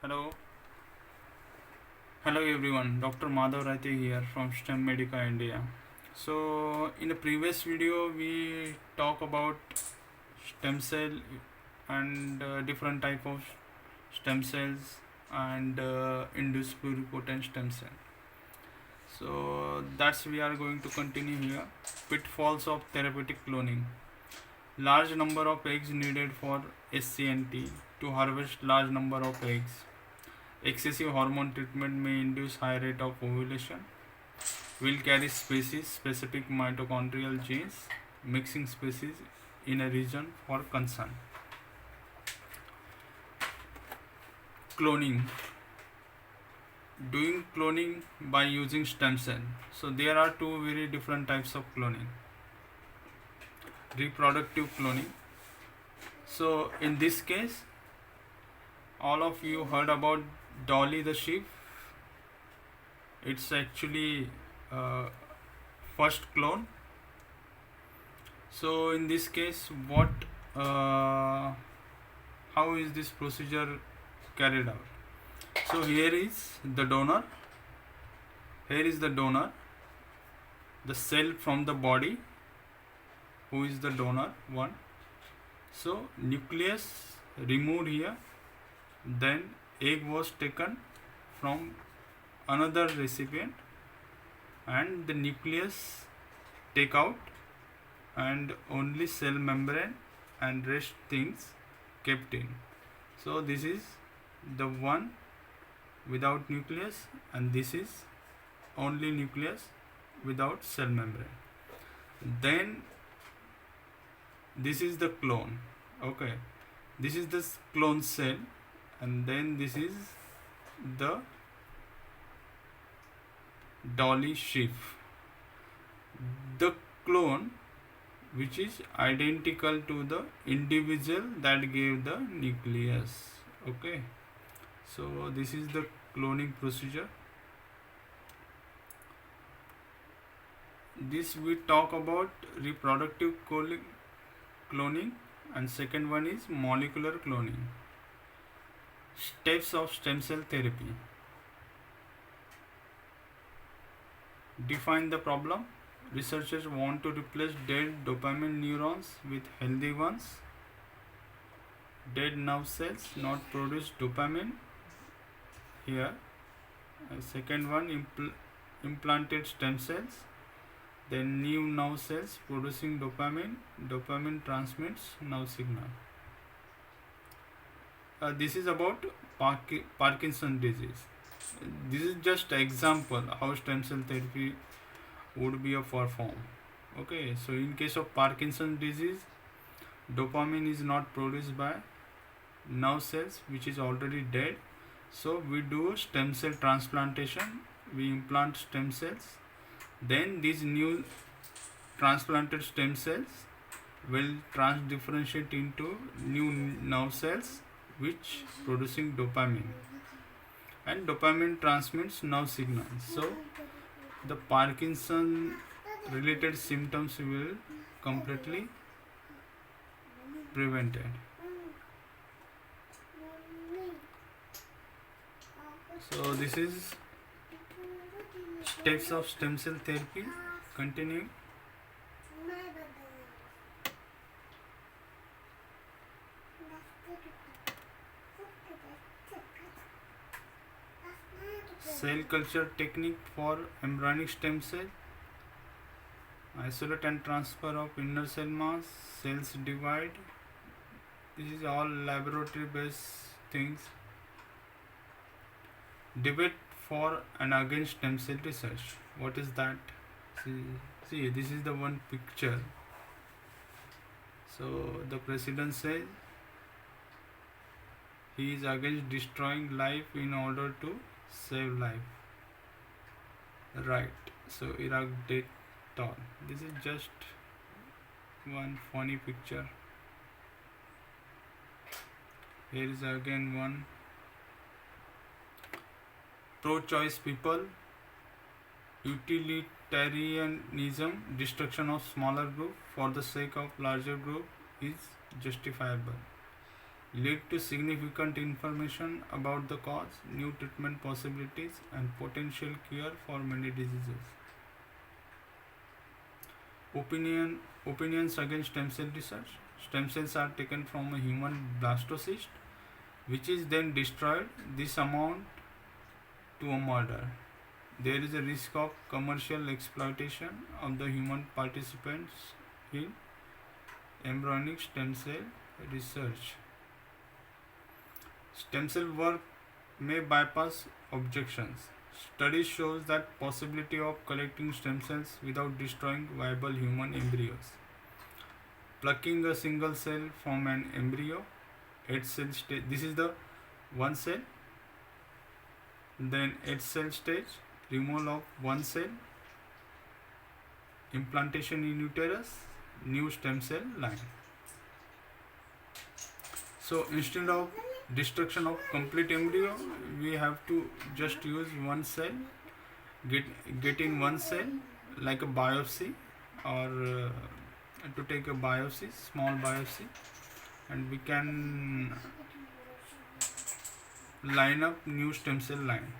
Hello, hello everyone. Dr. Madhav Rathi here from STEM Medica India. So, in the previous video, we talk about stem cell and different type of stem cells and induced pluripotent stem cell. So that's we are going to continue here. Pitfalls of therapeutic cloning. Large number of eggs needed for SCNT to harvest large number of eggs. Excessive hormone treatment may induce high rate of ovulation. Will carry species specific mitochondrial genes, mixing species in a region for concern. Cloning. Doing cloning by using stem cell. So there are two very different types of cloning. Reproductive cloning. So in this case, all of you heard about Dolly the sheep. It's actually first clone. So in this case, how is this procedure carried out? So here is the donor. Here is the donor. The cell from the body. Who is the donor? One. So nucleus removed here. Then egg was taken from another recipient and the nucleus take out and only cell membrane and rest things kept in. So this is the one without nucleus and this is only nucleus without cell membrane. Then this is the clone. Okay, this is the clone cell and then this is the Dolly sheep. The clone which is identical to the individual that gave the nucleus. Okay, so this is the cloning procedure. This we talk about reproductive cloning and second one is molecular cloning. Steps of stem cell therapy. Define the problem. Researchers want to replace dead dopamine neurons with healthy ones. Dead nerve cells not produce dopamine. Here, second one implanted stem cells. Then new nerve cells producing dopamine. Dopamine transmits nerve signal. This is about Parkinson's disease. This is just example how stem cell therapy would be performed. Okay, so in case of Parkinson's disease, dopamine is not produced by nerve cells which is already dead. So we do stem cell transplantation. We implant stem cells. Then these new transplanted stem cells will transdifferentiate into new nerve cells which producing dopamine and dopamine transmits nerve signals. So the Parkinson related symptoms will completely prevented. So this is steps of stem cell therapy. Continuing. Cell culture technique for embryonic stem cell. Isolate and transfer of inner cell mass. Cells divide. This is all laboratory based things. Debate for and against stem cell research. What is that? See, this is the one picture. So the president says he is against destroying life in order to save life. Right. So Iraq did all. This is just one funny picture. Here is again one. Pro-choice people, utilitarianism, destruction of smaller group for the sake of larger group is justifiable. lead to significant information about the cause, new treatment possibilities, and potential cure for many diseases. Opinions against stem cell research. Stem cells are taken from a human blastocyst, which is then destroyed. This amount to a murder. There is a risk of commercial exploitation of the human participants in embryonic stem cell research. Stem cell work may bypass objections. Study shows that possibility of collecting stem cells without destroying viable human embryos. Plucking a single cell from an embryo, 8 cell stage. This is the one cell. Then 8 cell stage, removal of one cell, implantation in uterus, new stem cell line. So instead of destruction of complete embryo, we have to just use one cell, get in one cell like a biopsy, or to take a biopsy, small biopsy, and we can line up new stem cell line.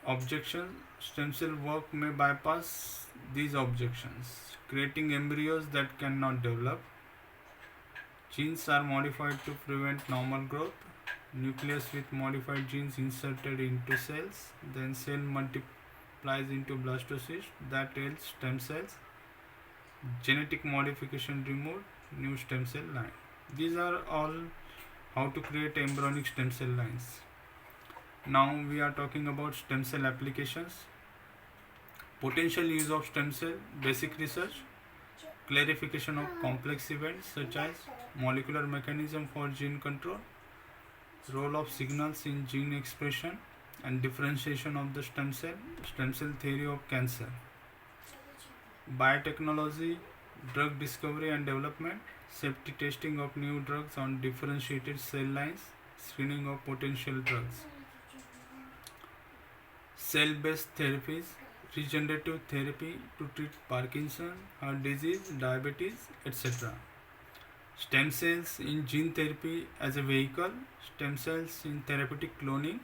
Objection: stem cell work may bypass these objections, creating embryos that cannot develop. Genes are modified to prevent normal growth. Nucleus with modified genes inserted into cells. Then cell multiplies into blastocyst that yields stem cells. Genetic modification removed. New stem cell line. These are all how to create embryonic stem cell lines. Now we are talking about stem cell applications. Potential use of stem cell: basic research, clarification of complex events such as molecular mechanism for gene control, role of signals in gene expression, and differentiation of the stem cell theory of cancer. Biotechnology, drug discovery and development, safety testing of new drugs on differentiated cell lines, screening of potential drugs. Cell-based therapies, regenerative therapy to treat Parkinson, heart disease, diabetes, etc. Stem cells in gene therapy as a vehicle, stem cells in therapeutic cloning.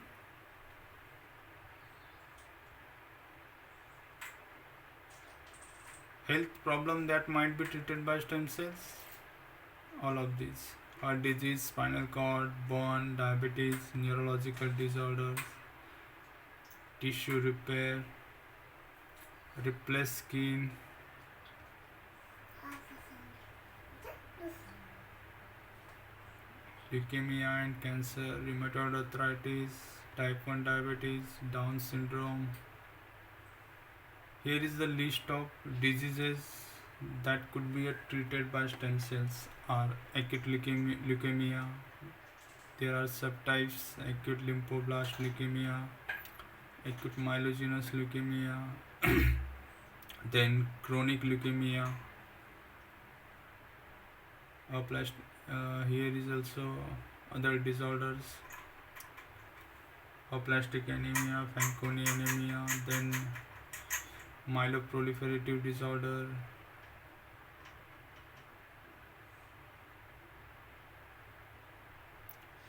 Health problem that might be treated by stem cells, all of these: heart disease, spinal cord, burn, diabetes, neurological disorders, tissue repair, replace skin, leukemia and cancer, rheumatoid arthritis, type 1 diabetes, Down syndrome. Here is the list of diseases that could be treated by stem cells are acute leukemia. There are subtypes: acute lymphoblast leukemia, acute myelogenous leukemia, then chronic leukemia. Here is also other disorders: aplastic anemia, Fanconi anemia, then myeloproliferative disorder.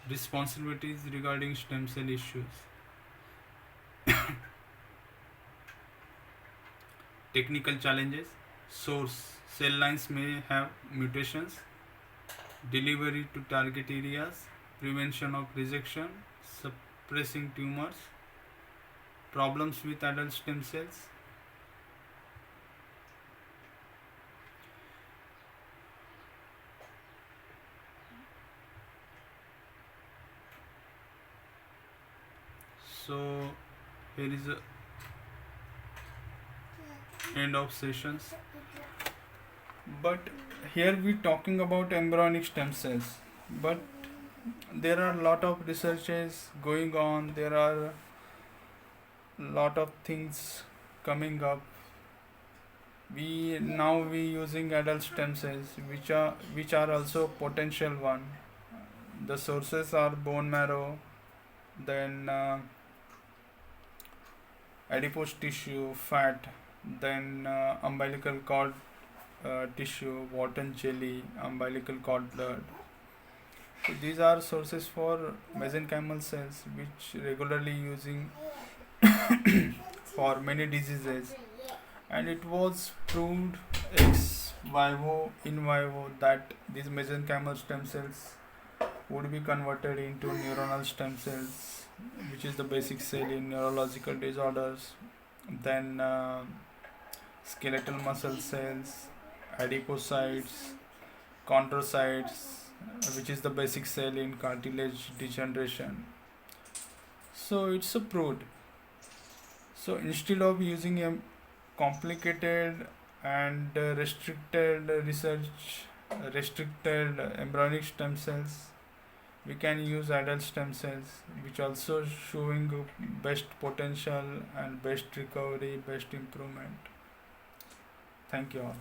Responsibilities regarding stem cell issues. Technical challenges: source: cell lines may have mutations, delivery to target areas, prevention of rejection, suppressing tumors, problems with adult stem cells. So here is a end of sessions. But here we talking about embryonic stem cells, but there are a lot of researches going on. There are lot of things coming up. We using adult stem cells, which are also potential one. The sources are bone marrow, then adipose tissue, fat, then umbilical cord tissue, Wharton jelly, umbilical cord blood. So these are sources for mesenchymal cells which regularly using for many diseases, and it was proved ex vivo in vivo that these mesenchymal stem cells would be converted into neuronal stem cells, which is the basic cell in neurological disorders. Then skeletal muscle cells, adipocytes, chondrocytes, which is the basic cell in cartilage degeneration. So it's approved. So instead of using a complicated and restricted embryonic stem cells, we can use adult stem cells, which also showing best potential and best recovery, best improvement. Thank you all.